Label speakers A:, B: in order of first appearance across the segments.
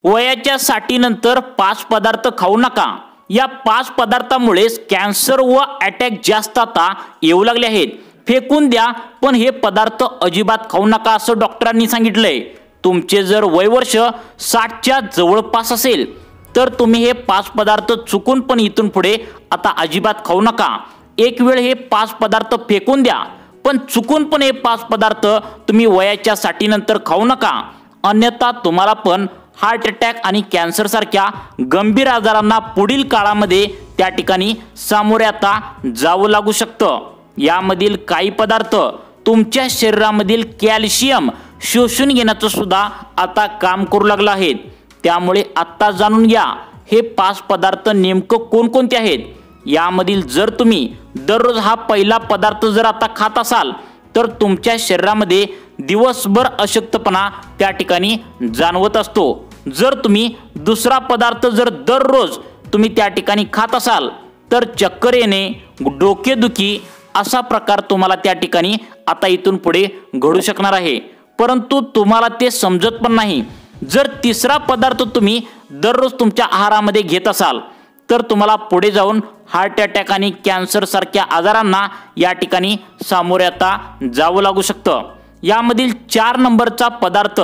A: वयाच्या 60 नंतर 5 पदार्थ खाऊ नका। या 5 पदार्थामुळेच कॅन्सर व अटॅक जास्त आता येऊ लागले आहेत। फेकून द्या, पण हे पदार्थ अजिबात खाऊ नका असं डॉक्टरांनी सांगितलंय। तुमचे जर वय वर्ष 60च्या जवळपास असेल तर तुम्ही हे 5 पदार्थ चुकून पण इथून पुढे आता अजिबात खाऊ नका। एक वेळ हे 5 पदार्थ फेकून द्या, पण चुकून पण हे 5 पदार्थ तुम्ही वयाच्या 60 नंतर खाऊ नका, अन्यथा तुम्हाला पण हार्ट अटॅक आणि कॅन्सर सारख्या गंभीर आजारांना पुढील काळामध्ये त्या ठिकाणी सामोरे आता जावं लागू शकतं। यामधील काही पदार्थ तुमच्या शरीरामधील कॅल्शियम शोषून घेण्याचं सुद्धा आता काम करू लागलं आहेत। त्यामुळे आता जाणून घ्या हे 5 पदार्थ नेमकं कोणकोणते आहेत। यामधील जर तुम्ही दररोज हा पहिला पदार्थ जर आता खात असाल तर तुमच्या शरीरामध्ये दिवसभर अशक्तपणा त्या ठिकाणी जाणवत असतो। जर तुम्ही दुसरा पदार्थ जर दररोज तुम्ही त्या ठिकाणी खात असाल तर चक्कर येणे, डोकेदुखी असा प्रकार तुम्हाला त्या ठिकाणी आता इथून पुढे घडू शकणार आहे। परंतु तुम्हाला ते समजत पण नाही। जर तिसरा पदार्थ तुम्ही दररोज तुमच्या आहारामध्ये घेत असाल तर तुम्हाला पुढे जाऊन हार्ट अटॅक आणि कॅन्सर सारख्या आजारांना या ठिकाणी सामोरे आता जावं लागू शकतं। यामधील 4 नंबरचा पदार्थ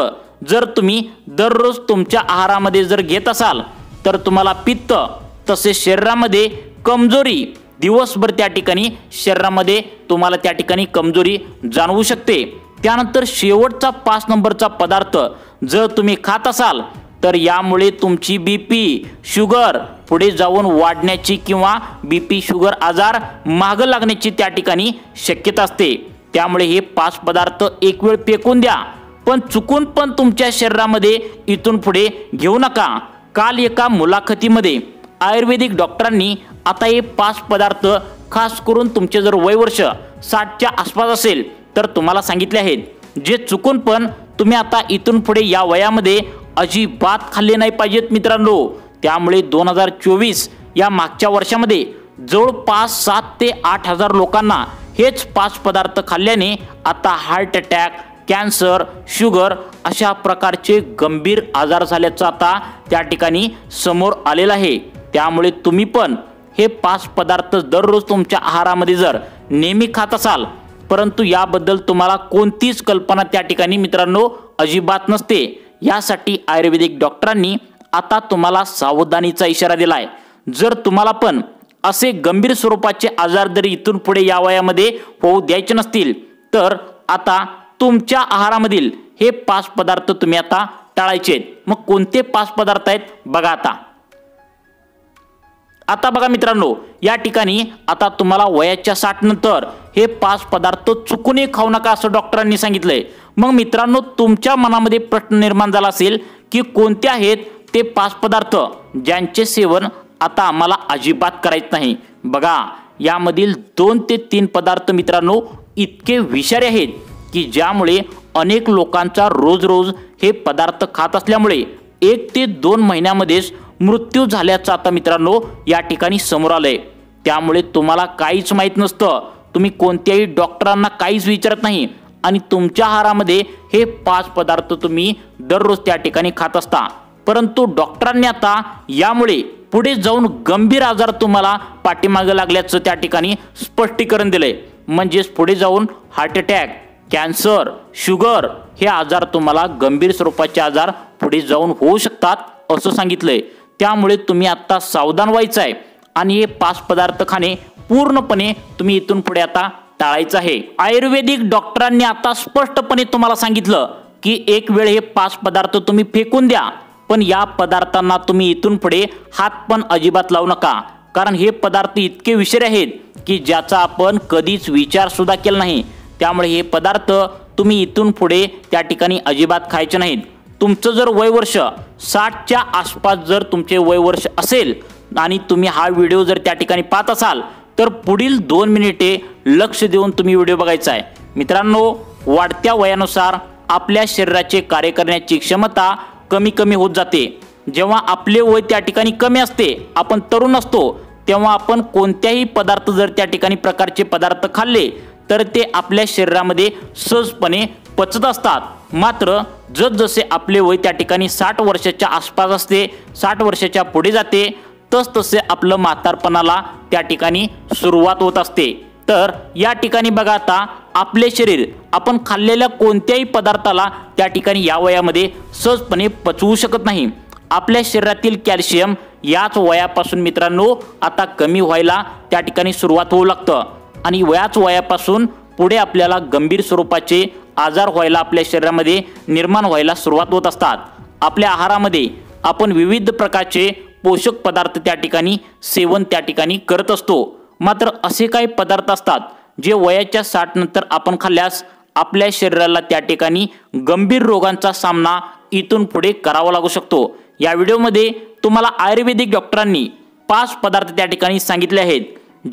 A: जर तुम्ही दररोज तुमच्या आहारामध्ये जर घेत असाल तर तुम्हाला पित्त तसेच शरीरामध्ये कमजोरी दिवसभर त्या ठिकाणी शरीरामध्ये तुम्हाला त्या ठिकाणी कमजोरी जाणवू शकते। त्यानंतर शेवटचा 5 नंबरचा पदार्थ जर तुम्ही खात असाल तर यामुळे तुमची बीपी शुगर पुढे जाऊन वाढण्याची किंवा बीपी शुगर आजार मागे लागण्याची त्या ठिकाणी शक्यता असते। त्यामुळे हे 5 पदार्थ एक वेळ फेकून द्या, पण चुकून पण तुमच्या शरीरामध्ये इथून पुढे घेऊ नका। काल एका मुलाखतीमध्ये आयुर्वेदिक डॉक्टरांनी आता हे 5 पदार्थ खास करून तुमचे जर वय वर्ष 60च्या आसपास असेल तर तुम्हाला सांगितले आहेत, जे चुकून पण तुम्ही आता इथून पुढे या वयामध्ये अजिबात खाल्ले नाही पाहिजेत मित्रांनो। त्यामुळे 2024 या मागच्या वर्षामध्ये जवळपास 7 ते 8 हजार लोकांना हेच 5 पदार्थ खाल्ल्याने आता हार्ट अटॅक, कॅन्सर, शुगर अशा प्रकारचे गंभीर आजार झाल्याचं आता त्या ठिकाणी समोर आलेलं आहे। त्यामुळे तुम्ही पण हे 5 पदार्थ दररोज तुमच्या आहारामध्ये जर नेहमी खात असाल, परंतु याबद्दल तुम्हाला कोणतीच कल्पना त्या ठिकाणी मित्रांनो अजिबात नसते, यासाठी आयुर्वेदिक डॉक्टरांनी आता तुम्हाला सावधानीचा इशारा दिलाय। जर तुम्हाला पण असे गंभीर स्वरूपाचे आजार जर इथून पुढे या वयामध्ये होऊ द्यायचे नसतील तर आता तुमच्या आहारामधील हे 5 पदार्थ तुम्ही आता टाळायचे आहेत। मग कोणते 5 पदार्थ आहेत बघा आता बघा मित्रांनो, या ठिकाणी आता तुम्हाला वयाच्या 60 नंतर हे 5 पदार्थ चुकूनही खाऊ नका असं डॉक्टरांनी सांगितलंय। मग मित्रांनो, तुमच्या मनामध्ये प्रश्न निर्माण झाला असेल की कोणते आहेत ते 5 पदार्थ ज्यांचे सेवन आता आम्हाला अजिबात करायचं नाही। बघा, यामधील 2 ते 3 पदार्थ मित्रांनो इतके विषारी आहेत की ज्यामुळे अनेक लोकांचा रोज हे पदार्थ खात असल्यामुळे 1 ते 2 महिन्यामध्येच मृत्यू झाल्याचं आता मित्रांनो या ठिकाणी समोर आलंय। त्यामुळे तुम्हाला काहीच माहित नसतं, तुम्ही कोणत्याही डॉक्टरांना काहीच विचारत नाही आणि तुमच्या आहारामध्ये हे 5 पदार्थ तुम्ही दररोज त्या ठिकाणी खात असता। परंतु डॉक्टरांनी आता यामुळे पुढे जाऊन गंभीर आजार तुम्हाला पाठीमागे लागल्याचं त्या ठिकाणी स्पष्टीकरण दिलंय। म्हणजेच पुढे जाऊन हार्ट अटॅक, कॅन्सर, शुगर हे आजार तुम्हाला गंभीर स्वरूपाचे आजार पुढे जाऊन होऊ शकतात असं सांगितलंय। त्यामुळे तुम्ही आता सावधान व्हायचं आहे आणि हे 5 पदार्थ खाणे पूर्णपणे तुम्ही इथून पुढे आता टाळायचं आहे। आयुर्वेदिक डॉक्टरांनी आता स्पष्टपणे तुम्हाला सांगितलं की एक वेळ हे 5 पदार्थ तुम्ही फेकून द्या, पण या पदार्थांना तुम्ही इथून पुढे हात पण अजिबात लावू नका, कारण हे पदार्थ इतके विषारी आहेत की ज्याचा आपण कधीच विचार सुद्धा केला नाही। त्यामुळे हे पदार्थ तुम्ही इथून पुढे त्या ठिकाणी अजिबात खायचे नाहीत। तुमचं जर वय वर्ष 60च्या आसपास जर तुमचे वय वर्ष असेल आणि तुम्ही हा व्हिडिओ जर त्या ठिकाणी पाहत असाल तर पुढील 2 मिनिटे लक्ष देऊन तुम्ही व्हिडिओ बघायचा आहे। मित्रांनो, वाढत्या वयानुसार आपल्या शरीराचे कार्य करण्याची क्षमता कमी होत जाते। जेव्हा आपले वय त्या ठिकाणी कमी असते, आपण तरुण असतो, तेव्हा आपण कोणत्याही पदार्थ जर त्या ठिकाणी प्रकारचे पदार्थ खाल्ले तर ते आपल्या शरीरामध्ये सहजपणे पचत असतात। मात्र जसजसे आपले वय त्या ठिकाणी 60 वर्षाच्या आसपास असते, 60 वर्षाच्या पुढे जाते, तसतसे आपलं म्हातारपणाला त्या ठिकाणी सुरुवात होत असते। तर या ठिकाणी बघा, आता आपले शरीर आपण खाल्लेल्या कोणत्याही पदार्थाला त्या ठिकाणी या वयामध्ये सहजपणे पचवू शकत नाही। आपल्या शरीरातील कॅल्शियम याच वयापासून मित्रांनो आता कमी व्हायला त्या ठिकाणी सुरुवात होऊ लागतं आणि याच वयापासून पुढे आपल्याला गंभीर स्वरूपाचे आजार व्हायला आपल्या शरीरामध्ये निर्माण व्हायला सुरुवात होत असतात। आपल्या आहारामध्ये आपण विविध प्रकारचे पोषक पदार्थ त्या ठिकाणी सेवन त्या ठिकाणी करत असतो। मात्र असे काही पदार्थ असतात जे वयाच्या 60 नंतर आपण खाल्ल्यास आपल्या शरीराला त्या ठिकाणी गंभीर रोगांचा सामना इथून पुढे करावा लागू शकतो। या व्हिडिओमध्ये तुम्हाला आयुर्वेदिक डॉक्टरांनी 5 पदार्थ त्या ठिकाणी सांगितले आहेत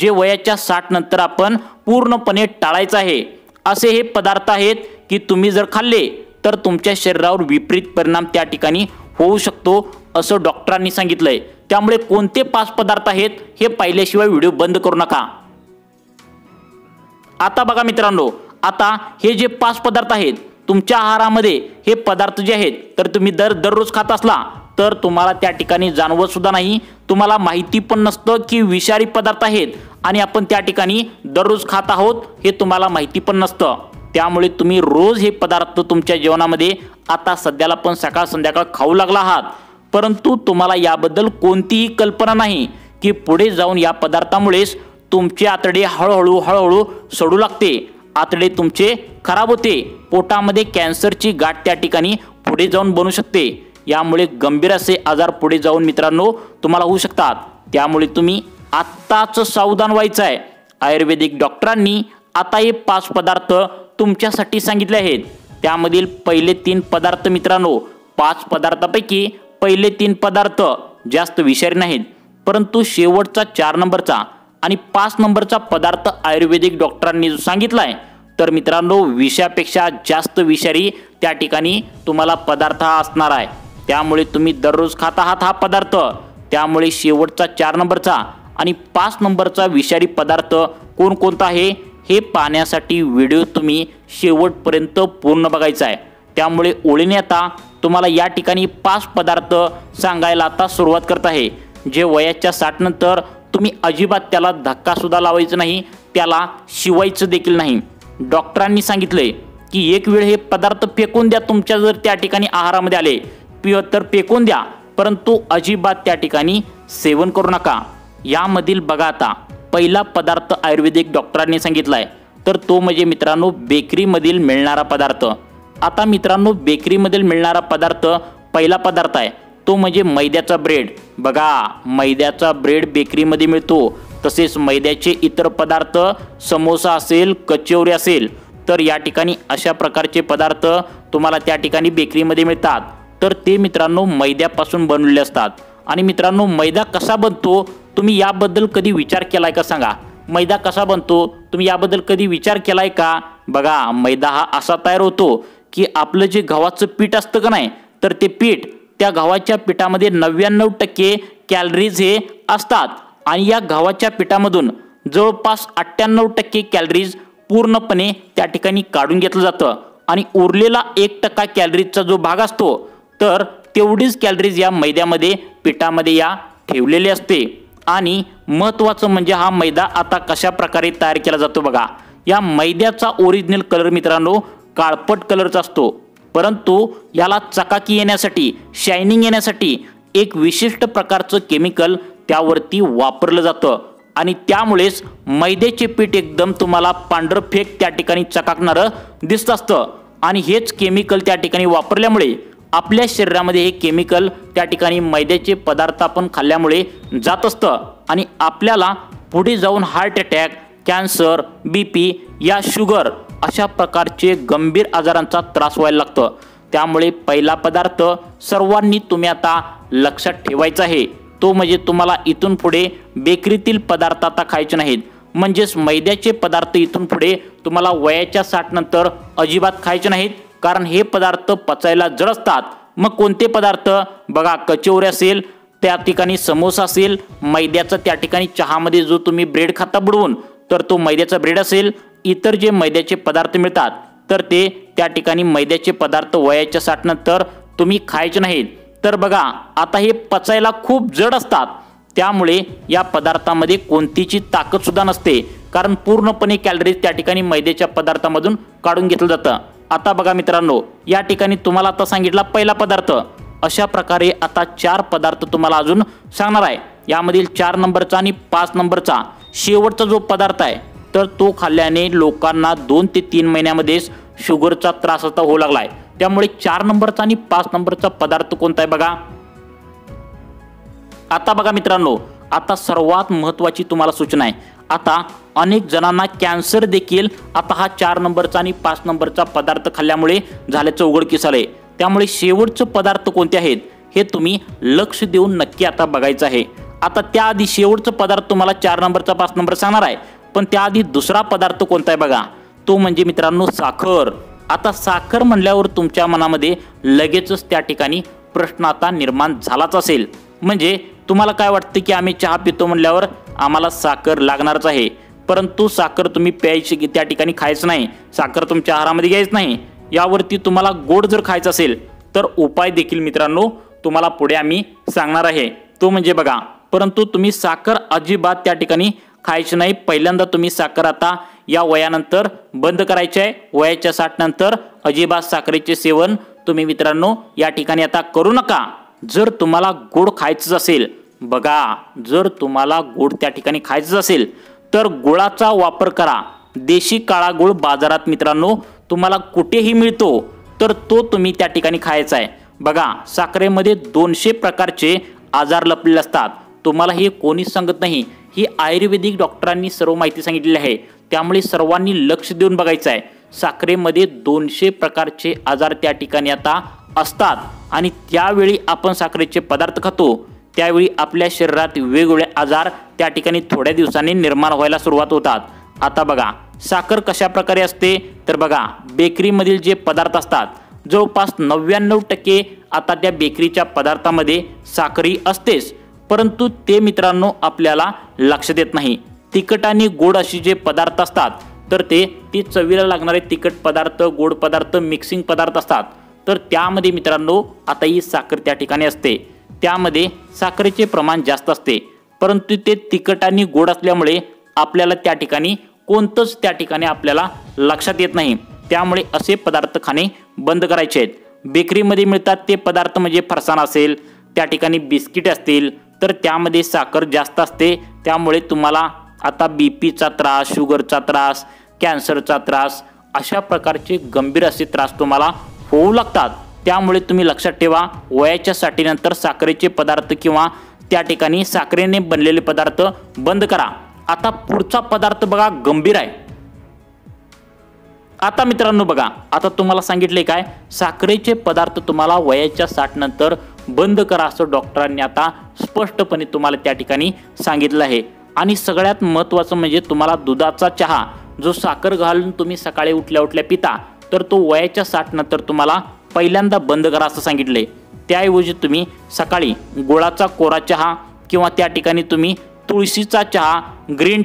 A: जे वयाच्या 60 नंतर आपण पूर्णपणे टाळायचं आहे। असे हे पदार्थ आहेत की तुम्ही जर खाल्ले तर तुमच्या शरीरावर विपरीत परिणाम त्या ठिकाणी होऊ शकतो असं डॉक्टरांनी सांगितलंय। त्यामुळे कोणते 5 पदार्थ आहेत हे पाहिल्याशिवाय व्हिडिओ बंद करू नका। आता बघा मित्रांनो, आता हे जे 5 पदार्थ आहेत तुमच्या आहारामध्ये हे पदार्थ जे आहेत तर तुम्ही दररोज खात असला तर तुम्हाला त्या ठिकाणी जाणवत सुद्धा नाही, तुम्हाला माहिती पण नसतं की विषारी पदार्थ आहेत आणि आपण त्या ठिकाणी दररोज खात आहोत हे तुम्हाला माहिती पण नसतं। त्यामुळे तुम्ही रोज हे पदार्थ तुमच्या जेवणामध्ये आता सध्याला पण सकाळ संध्याकाळ खाऊ लागला आहात, परंतु तुम्हाला याबद्दल कोणतीही कल्पना नाही की पुढे जाऊन या पदार्थामुळेच तुमचे आतडे हळूहळू सडू लागते, आतडे तुमचे खराब होते, पोटामध्ये कॅन्सरची गाठ त्या ठिकाणी पुढे जाऊन बनू शकते। यामुळे गंभीर असे आजार पुढे जाऊन मित्रांनो तुम्हाला होऊ शकतात। त्यामुळे तुम्ही आत्ताच सावधान व्हायचं आहे। आयुर्वेदिक डॉक्टरांनी आता हे 5 पदार्थ तुमच्यासाठी सांगितले आहेत। त्यामधील पहिले 3 पदार्थ मित्रांनो, 5 पदार्थापैकी पहिले 3 पदार्थ जास्त विषारी नाहीत, परंतु शेवटचा 4 नंबरचा आणि 5 नंबरचा पदार्थ आयुर्वेदिक डॉक्टरांनी जो सांगितलाय तर मित्रांनो विषापेक्षा जास्त विषारी त्या ठिकाणी तुम्हाला पदार्थ हा असणार आहे। त्यामुळे तुम्ही दररोज खात आहात हा पदार्थ, त्यामुळे शेवटचा 4 नंबरचा आणि 5 नंबरचा विषारी पदार्थ कोणकोणता आहे हे पाहण्यासाठी व्हिडिओ तुम्ही शेवटपर्यंत पूर्ण बघायचा आहे। त्यामुळे ओळीने आता तुम्हाला या ठिकाणी 5 पदार्थ सांगायला आता सुरुवात करत आहे जे वयाच्या 60 नंतर तुम्ही अजिबात त्याला धक्का सुद्धा लावायचं नाही, त्याला शिवायचं देखील नाही। डॉक्टरांनी सांगितले की एक वेळ हे पदार्थ फेकून द्या, तुमच्या जर त्या ठिकाणी आहारामध्ये आले तर फेकून द्या, परंतु अजिबात त्या ठिकाणी सेवन करू नका। यामधील बघा, आता पहिला पदार्थ आयुर्वेदिक डॉक्टरांनी सांगितलाय तर तो म्हणजे मित्रांनो बेकरीमधील मिळणारा पदार्थ। आता मित्रांनो बेकरीमधील मिळणारा पदार्थ पहिला पदार्थ आहे तो म्हणजे मैद्याचा ब्रेड। बघा, मैद्याचा ब्रेड बेकरीमध्ये मिळतो, तसेच मैद्याचे इतर पदार्थ समोसा असेल, कचोरी असेल तर या ठिकाणी अशा प्रकारचे पदार्थ तुम्हाला त्या ठिकाणी बेकरीमध्ये मिळतात। तर ते मित्रांनो मैद्यापासून बनवलेले असतात। आणि मित्रांनो मैदा कसा बनतो तुम्ही याबद्दल कधी विचार केलाय का सांगा? मैदा कसा बनतो तुम्ही याबद्दल कधी विचार केलाय का? बघा, मैदा हा असा तयार होतो की आपलं जे गव्हाचं पीठ असतं का नाही तर ते पीठ, त्या गव्हाच्या पिठामध्ये 99% कॅलरीज हे असतात आणि या गव्हाच्या पिठामधून जवळपास 98% कॅलरीज पूर्णपणे त्या ठिकाणी काढून घेतलं जातं आणि उरलेला 1% कॅलरीजचा जो भाग असतो तर तेवढीच कॅलरीज या मैद्यामध्ये पिठामध्ये या ठेवलेली असते। आणि महत्त्वाचं म्हणजे हा मैदा आता कशा प्रकारे तयार केला जातो बघा, या मैद्याचा ओरिजिनल कलर मित्रांनो काळपट कलरचा असतो, परंतु याला चकाकी येण्यासाठी, शायनिंग येण्यासाठी एक विशिष्ट प्रकारचं केमिकल त्यावरती वापरलं जातं आणि त्यामुळेच मैद्याचे पीठ एकदम तुम्हाला पांढरफेक त्या ठिकाणी चकाकणारं दिसत असतं। आणि हेच केमिकल त्या ठिकाणी वापरल्यामुळे आपल्या शरीरामध्ये हे केमिकल त्या ठिकाणी मैद्याचे पदार्थ आपण खाल्ल्यामुळे जात असतं आणि आपल्याला पुढे जाऊन हार्ट अटॅक, कॅन्सर, BP या शुगर अशा प्रकारचे गंभीर आजारांचा त्रास व्हायला लागतं। त्यामुळे पहिला पदार्थ सर्वांनी तुम्ही आता लक्षात ठेवायचा आहे तो म्हणजे तुम्हाला इथून पुढे बेकरीतील पदार्थ आता खायचे नाहीत, म्हणजेच मैद्याचे पदार्थ इथून पुढे तुम्हाला वयाच्या 60 नंतर अजिबात खायचे नाहीत, कारण हे पदार्थ पचायला जड असतात। मग कोणते पदार्थ बघा, कचोरी असेल, त्या ठिकाणी समोसा असेल, मैद्याचा त्या ठिकाणी चहामध्ये जो तुम्ही ब्रेड खाता बुडवून तर तो मैद्याचा ब्रेड असेल, इतर जे मैद्याचे पदार्थ मिळतात तर ते त्या ठिकाणी मैद्याचे पदार्थ वयाच्या 60 नंतर तुम्ही खायचे नाहीत। तर बघा आता हे पचायला खूप जड असतात, त्यामुळे या पदार्थामध्ये कोणतीची ताकद सुद्धा नसते, कारण पूर्णपणे कॅलरीज त्या ठिकाणी मैद्याच्या पदार्थामधून काढून घेतलं जातं। आता बघा मित्रांनो, या ठिकाणी तुम्हाला आता सांगितला पहिला पदार्थ, अशा प्रकारे आता 4 पदार्थ तुम्हाला अजून सांगणार आहे। यामधील 4 नंबरचा आणि 5 नंबरचा शेवटचा जो पदार्थ आहे, तर तो खाल्ल्याने लोकांना 2 ते 3 महिन्यामध्येच शुगरचा त्रास आता होऊ लागलाय। त्यामुळे 4 नंबरचा आणि 5 नंबरचा पदार्थ कोणता आहे बघा। आता बघा मित्रांनो, आता सर्वात महत्त्वाची तुम्हाला सूचना आहे। आता अनेक जणांना कॅन्सर देखील आता हा 4 नंबरचा आणि 5 नंबरचा पदार्थ खाल्ल्यामुळे झाल्याचं उघडकीस आलंय। त्यामुळे शेवटचे पदार्थ कोणते आहेत हे तुम्ही लक्ष देऊन नक्की आता बघायचं आहे। आता त्याआधी शेवटचा पदार्थ तुम्हाला 4 नंबरचा 5 नंबर सांगणार आहे, पण त्याआधी दुसरा पदार्थ कोणता आहे बघा, तो म्हणजे मित्रांनो साखर। आता साखर म्हणल्यावर तुमच्या मनामध्ये लगेचच त्या ठिकाणी प्रश्न आता निर्माण झालाच असेल, म्हणजे तुम्हाला काय वाटतं की आम्ही चहा पितो म्हणल्यावर आम्हाला साखर लागणारच आहे, परंतु साखर तुम्ही प्यायची की त्या ठिकाणी खायचं नाही, साखर तुमच्या आहारामध्ये घ्यायचं नाही। यावरती तुम्हाला गोड जर खायचं असेल तर उपाय देखील मित्रांनो तुम्हाला पुढे आम्ही सांगणार आहे, तो म्हणजे बघा, परंतु तुम्ही साखर अजिबात त्या ठिकाणी खायची नाही। पहिल्यांदा तुम्ही साखर आता या वयानंतर बंद करायचे आहे। वयाच्या 60 नंतर अजिबात साखरेचे सेवन तुम्ही मित्रांनो या ठिकाणी आता करू नका। जर तुम्हाला गोड खायचं असेल, बघा, जर तुम्हाला गोड त्या ठिकाणी खायचं असेल तर गुळाचा वापर करा। देशी काळा गुळ बाजारात मित्रांनो तुम्हाला कुठेही मिळतो, तर तो तुम्ही त्या ठिकाणी खायचा आहे। बघा, साखरेमध्ये 200 प्रकारचे आजार लपलेले असतात, तुम्हाला हे कोणीच सांगत नाही, ही आयुर्वेदिक डॉक्टरांनी सर्व माहिती सांगितलेली आहे। त्यामुळे सर्वांनी लक्ष देऊन बघायचं आहे। साखरेमध्ये 200 प्रकारचे आजार त्या ठिकाणी आता असतात, आणि त्यावेळी आपण साखरेचे पदार्थ खातो त्यावेळी आपल्या शरीरात वेगवेगळे आजार त्या ठिकाणी थोड्या दिवसांनी निर्माण व्हायला सुरुवात होतात। आता बघा, साखर कशा प्रकारे असते, तर बघा, बेकरीमधील जे पदार्थ असतात जवळपास 99% आता त्या बेकरीच्या पदार्थामध्ये साखरी असतेच, परंतु ते मित्रांनो आपल्याला लक्षात येत नाही। तिखट आणि गोड अशी जे पदार्थ असतात, तर ते चवीला लागणारे तिखट पदार्थ, गोड पदार्थ, मिक्सिंग पदार्थ असतात, तर त्यामध्ये मित्रांनो आता ही साखर त्या ठिकाणी असते। त्यामध्ये साखरेचे प्रमाण जास्त असते, परंतु ते तिखट आणि गोड असल्यामुळे आपल्याला त्या ठिकाणी कोणतंच त्या ठिकाणी आपल्याला लक्षात येत नाही। त्यामुळे असे पदार्थ खाणे बंद करायचे आहेत। बेकरीमध्ये मिळतात ते पदार्थ म्हणजे फरसाण असेल, त्या ठिकाणी बिस्किट असतील, तर त्यामध्ये साखर जास्त असते। त्यामुळे तुम्हाला आता बीपीचा त्रास, शुगरचा त्रास, कॅन्सरचा त्रास, अशा प्रकारचे गंभीर असे त्रास तुम्हाला होऊ लागतात। त्यामुळे तुम्ही लक्षात ठेवा, वयाच्या 60 नंतर साखरेचे पदार्थ किंवा त्या ठिकाणी साखरेने बनलेले पदार्थ बंद करा। आता पुढचा पदार्थ बघा, गंभीर आहे। आता मित्रांनो बघा, आता तुम्हाला सांगितले काय, साखरेचे पदार्थ तुम्हाला वयाच्या 60 नंतर बंद करा असं डॉक्टरांनी आता स्पष्टपणे तुम्हाला त्या ठिकाणी सांगितलं आहे। आणि सगळ्यात महत्त्वाचं म्हणजे तुम्हाला दुधाचा चहा जो साखर घालून तुम्ही सकाळी उठल्या उठल्या पिता, तर तो वयाच्या 60 नंतर तुम्हाला पहिल्यांदा बंद करा असं सांगितले। त्याऐवजी तुम्ही सकाळी गुळाचा कोरा चहा किंवा त्या ठिकाणी तुम्ही तुळशीचा चहा, ग्रीन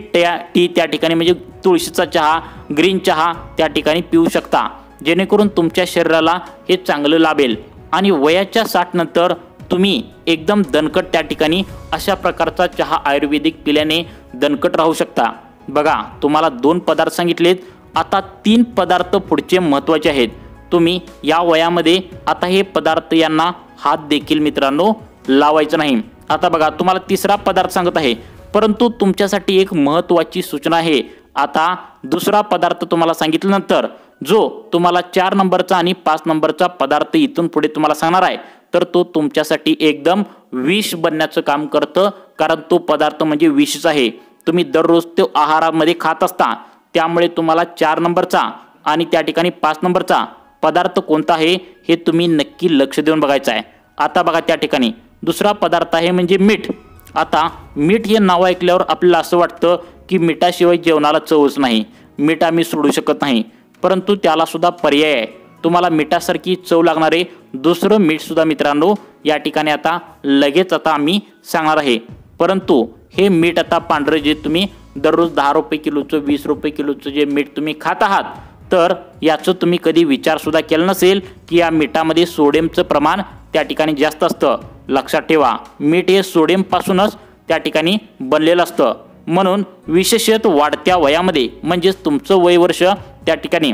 A: टी त्या ठिकाणी म्हणजे तुळशीचा चहा, ग्रीन चहा त्या ठिकाणी पिऊ शकता, जेणेकरून तुमच्या शरीराला हे चांगलं लाभेल। आणि वयाच्या 60 नंतर तुम्ही एकदम दणकट त्या ठिकाणी अशा प्रकारचा चहा आयुर्वेदिक पिल्याने दणकट राहू शकता। बघा, तुम्हाला 2 पदार्थ सांगितलेत, आता 3 पदार्थ पुढचे महत्त्वाचे आहेत। तुम्ही या वयामध्ये आता हे पदार्थ यांना हात देखील मित्रांनो लावायचं नाही। आता बघा, तुम्हाला तिसरा पदार्थ सांगत आहे, परंतु तुमच्यासाठी एक महत्त्वाची सूचना आहे। आता दुसरा पदार्थ तुम्हाला सांगितल्यानंतर जो तुम्हाला 4 नंबरचा आणि 5 नंबरचा पदार्थ इथून पुढे तुम्हाला सांगणार आहे, तर तो तुमच्यासाठी एकदम विष बनण्याचं काम करतं, कारण तो पदार्थ म्हणजे विषच आहे। तुम्ही दररोज तो आहारामध्ये खात असता, त्यामुळे तुम्हाला 4 नंबरचा आणि त्या ठिकाणी 5 नंबरचा पदार्थ कोणता आहे हे तुम्ही नक्की लक्ष देऊन बघायचं आहे। आता बघा, त्या ठिकाणी दुसरा पदार्थ आहे म्हणजे मीठ। आता मीठ हे नाव ऐकल्यावर आपल्याला असं वाटतं की मिठाशिवाय जेवणाला चवच नाही, मीठ आम्ही सोडू शकत नाही, परंतु त्याला सुद्धा पर्याय आहे। तुम्हाला मिठासारखी चव लागणारे दुसरं मीठ सुद्धा मित्रांनो या ठिकाणी आता लगेच आता आम्ही सांगणार आहे। परंतु हे मीठ आता पांढरं जे तुम्ही दररोज 10 रुपये किलोचं, 20 रुपये किलोचं जे मीठ तुम्ही खात आहात, तर याचं तुम्ही कधी विचारसुद्धा केला नसेल की या मीठामध्ये सोडियमचं प्रमाण त्या ठिकाणी जास्त असतं। लक्षात ठेवा, मीठ हे सोडियमपासूनच त्या ठिकाणी बनलेलं असतं। म्हणून विशेषतः वाढत्या वयामध्ये म्हणजेच तुमचं वय वर्ष त्या ठिकाणी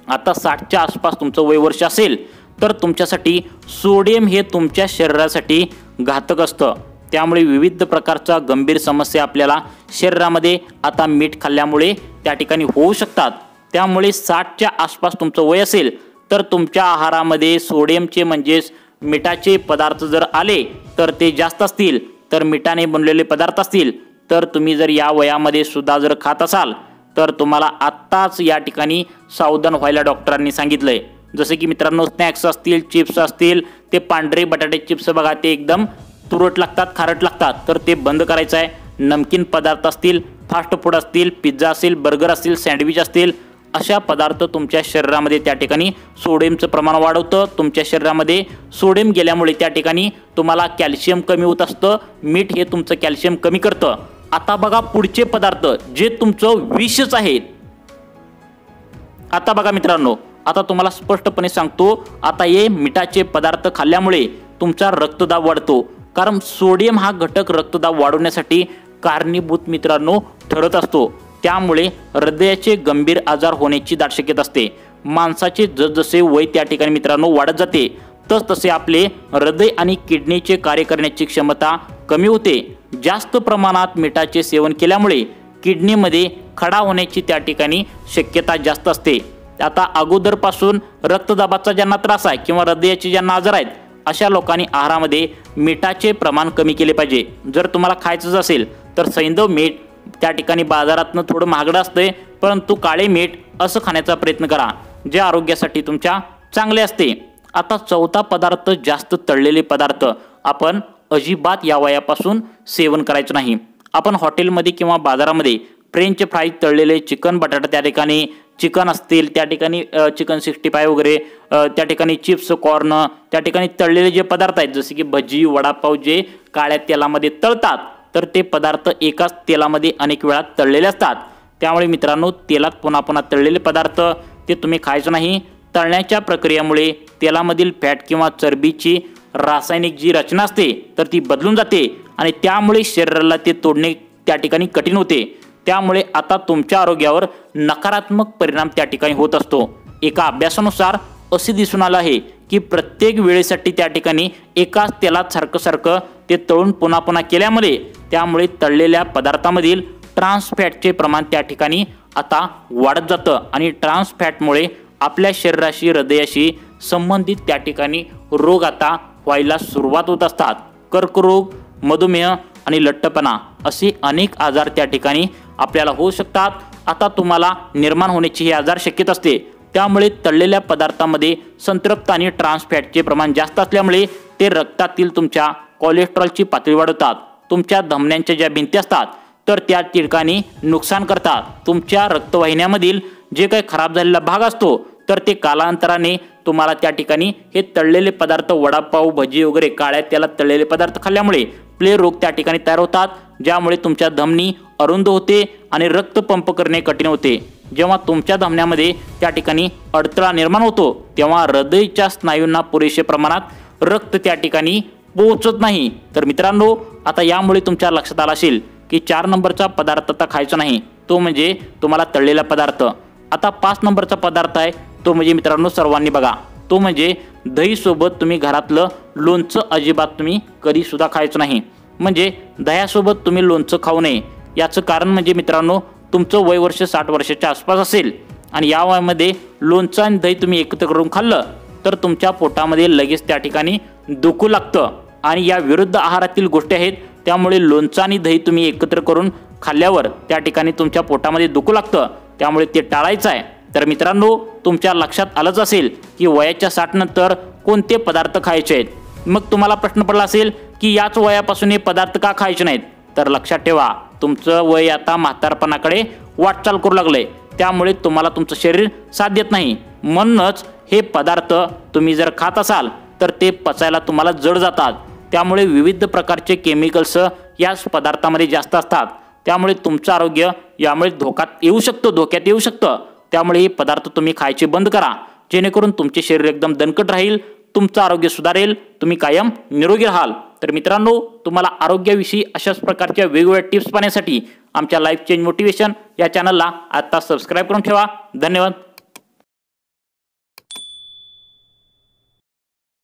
A: आता 60च्या आसपास तुमचं वय वर्ष असेल तर तुमच्यासाठी सोडियम हे तुमच्या शरीरासाठी घातक असतं। त्यामुळे विविध प्रकारच्या गंभीर समस्या आपल्याला शरीरामध्ये आता मीठ खाल्ल्यामुळे त्या ठिकाणी होऊ शकतात। त्यामुळे 60च्या आसपास तुमचं वय असेल तर तुमच्या आहारामध्ये सोडियमचे म्हणजेच मिठाचे पदार्थ जर आले तर ते जास्त असतील, तर मिठाने बनलेले पदार्थ असतील, तर तुम्ही जर या वयामध्ये सुद्धा जर खात असाल तर तुम्हाला आत्ताच या ठिकाणी सावधान व्हायला डॉक्टरांनी सांगितलंय। जसे की मित्रांनो, स्नॅक्स असतील, चिप्स असतील, ते पांढरे बटाटे चिप्स बघा, ते एकदम तुरट लागतात, खारट लागतात, तर ते बंद करायचं आहे। नमकीन पदार्थ असतील, फास्ट फूड असतील, पिझ्झा असेल, बर्गर असतील, सँडविच असतील, अशा पदार्थ तुमच्या शरीरामध्ये त्या ठिकाणी सोडियमचं प्रमाण वाढवतं। तुमच्या शरीरामध्ये सोडियम गेल्यामुळे त्या ठिकाणी तुम्हाला कॅल्शियम कमी होत असतं। मीठ हे तुमचं कॅल्शियम कमी करतं। आता बघा पुढचे पदार्थ जे तुमचं विषच आहेत। आता बघा मित्रांनो, आता तुम्हाला स्पष्टपणे सांगतो, आता हे मिठाचे पदार्थ खाल्ल्यामुळे तुमचा रक्तदाब वाढतो। कारण सोडियम हा घटक रक्तदाब वाढवण्यासाठी कारणीभूत मित्रांनो ठरत असतो। त्यामुळे हृदयाचे गंभीर आजार होण्याची दाट शक्यता असते। माणसाचे जसजसे वय त्या ठिकाणी मित्रांनो वाढत जाते तसतसे आपले हृदय आणि किडनीचे कार्य करण्याची क्षमता कमी होते। जास्त प्रमाणात मिठाचे सेवन केल्यामुळे किडनीमध्ये खडा होण्याची त्या ठिकाणी शक्यता जास्त असते। आता अगोदरपासून रक्तदाबाचा ज्यांना त्रास आहे किंवा हृदयाचे ज्यांना आजार आहेत अशा लोकांनी आहारामध्ये मिठाचे प्रमाण कमी केले पाहिजे। जर तुम्हाला खायचंच असेल तर सैंधव मीठ त्या ठिकाणी बाजारातनं थोडं महागडं असते, परंतु काळे मीठ असं खाण्याचा प्रयत्न करा जे आरोग्यासाठी तुमच्या चांगले असते। आता चौथा पदार्थ, जास्त तळलेले पदार्थ आपण अजिबात या वयापासून सेवन करायचं नाही। आपण हॉटेलमध्ये किंवा बाजारामध्ये फ्रेंच फ्राईज, तळलेले चिकन, बटाटा, त्या ठिकाणी चिकन असतील, त्या ठिकाणी चिकन 65 वगैरे, त्या ठिकाणी चिप्स, कॉर्न, त्या ठिकाणी तळलेले जे पदार्थ आहेत जसे की भजी, वडापाव जे काळ्या तेलामध्ये तळतात, तर ते पदार्थ एकाच तेलामध्ये अनेक वेळा तळलेले असतात। त्यामुळे मित्रांनो, तेलात पुन्हा पुन्हा तळलेले पदार्थ ते तुम्ही खायचं नाही। तळण्याच्या प्रक्रियेमुळे तेलामधील फॅट किंवा चरबीची रासायनिक जी रचना असते तर ती बदलून जाते आणि त्यामुळे शरीराला ते तोडणे त्या ठिकाणी कठीण होते। त्यामुळे आता तुमच्या आरोग्यावर नकारात्मक परिणाम त्या ठिकाणी होत असतो। एका अभ्यासानुसार असे दिसून आलं आहे की प्रत्येक वेळेसाठी त्या ठिकाणी एकाच तेलात सारखं ते तळून पुन्हा पुन्हा केल्यामुळे त्यामुळे तळलेल्या पदार्थामधील ट्रान्स फॅटचे प्रमाण त्या ठिकाणी आता वाढत जातं आणि ट्रान्स फॅटमुळे आपल्या शरीराशी, हृदयाशी संबंधित त्या ठिकाणी रोग आता व्हायला सुरुवात होत असतात। कर्करोग, मधुमेह आणि लठ्ठपणा असे अनेक आजार त्या ठिकाणी आपल्याला होऊ शकतात। आता तुम्हाला निर्माण होण्याची हे आजार शक्यता असते। त्यामुळे तळलेल्या पदार्थामध्ये संतृप्त आणि ट्रान्स फॅटचे प्रमाण जास्त असल्यामुळे ते रक्तातील तुमच्या कोलेस्ट्रॉलची पातळी वाढवतात। तुमच्या धमन्यांच्या ज्या भिंती असतात तर त्या ठिकाणी नुकसान करतात। तुमच्या रक्तवाहिन्यामधील जे काही खराब झालेला भाग असतो तर ते कालांतराने तुम्हाला त्या ठिकाणी हे तळलेले पदार्थ, वडापाव, भजी वगैरे काळ्या तेलात तळलेले पदार्थ खाल्ल्यामुळे प्ले रोग त्या ठिकाणी तयार होतात, ज्यामुळे तुमच्या धमनी अरुंद होते आणि रक्त पंप करणे कठीण होते। जेव्हा तुमच्या धमन्यामध्ये त्या ठिकाणी अडथळा निर्माण होतो तेव्हा हृदयाच्या स्नायूंना पुरेशा प्रमाणात रक्त त्या ठिकाणी पोहोचत नाही। तर मित्रांनो, आता यामुळे तुमच्या लक्षात आलं असेल की 4 नंबरचा पदार्थ आता खायचा नाही, तो म्हणजे तुम्हाला तळलेला पदार्थ। आता 5 नंबरचा पदार्थ आहे तो म्हणजे मित्रांनो सर्वांनी बघा, तो म्हणजे दही सोबत तुम्ही घरातलं लोणचं अजिबात तुम्ही कधी सुद्धा खायचं नाही। म्हणजे दह्यासोबत तुम्ही लोणचं खाऊ नये। याचं कारण म्हणजे मित्रांनो, तुमचं वय वर्ष 60 वर्षाच्या आसपास असेल आणि या वयामध्ये लोणचं आणि दही तुम्ही एकत्र करून खाल्लं तर तुमच्या पोटामध्ये लगेच त्या ठिकाणी दुखू लागतं आणि या विरुद्ध आहारातील गोष्टी आहेत। त्यामुळे लोणचं आणि दही तुम्ही एकत्र करून खाल्ल्यावर त्या ठिकाणी तुमच्या पोटामध्ये दुखू लागतं, त्यामुळे ते टाळायचं आहे। तर मित्रांनो, तुमच्या लक्षात आलंच असेल की वयाच्या 60 नंतर कोणते पदार्थ खायचे आहेत। मग तुम्हाला प्रश्न पडला असेल की याच वयापासून हे पदार्थ का खायचे नाहीत, तर लक्षात ठेवा, तुमचं वय आता म्हातारपणाकडे वाटचाल करू लागलंय, त्यामुळे तुम्हाला तुमचं शरीर साथ देत नाही। म्हणूनच हे पदार्थ तुम्ही जर खात असाल तर ते पचायला तुम्हाला जड जातात। त्यामुळे विविध प्रकारचे केमिकल्स या पदार्थामध्ये जास्त असतात, त्यामुळे तुमचं आरोग्य यामुळे धोक्यात येऊ शकतं। त्यामुळे हे पदार्थ तुम्ही खायचे बंद करा, जेणेकरून तुमचे शरीर एकदम दणकट राहील, तुमचं आरोग्य सुधारेल, तुम्ही कायम निरोगी राहाल। तर मित्रांनो, तुम्हाला आरोग्याविषयी अशाच प्रकारच्या वेगवेगळ्या टिप्स पाहण्यासाठी आमच्या लाईफ चेंज मोटिवेशन या चॅनलला आता सबस्क्राईब करून ठेवा। धन्यवाद।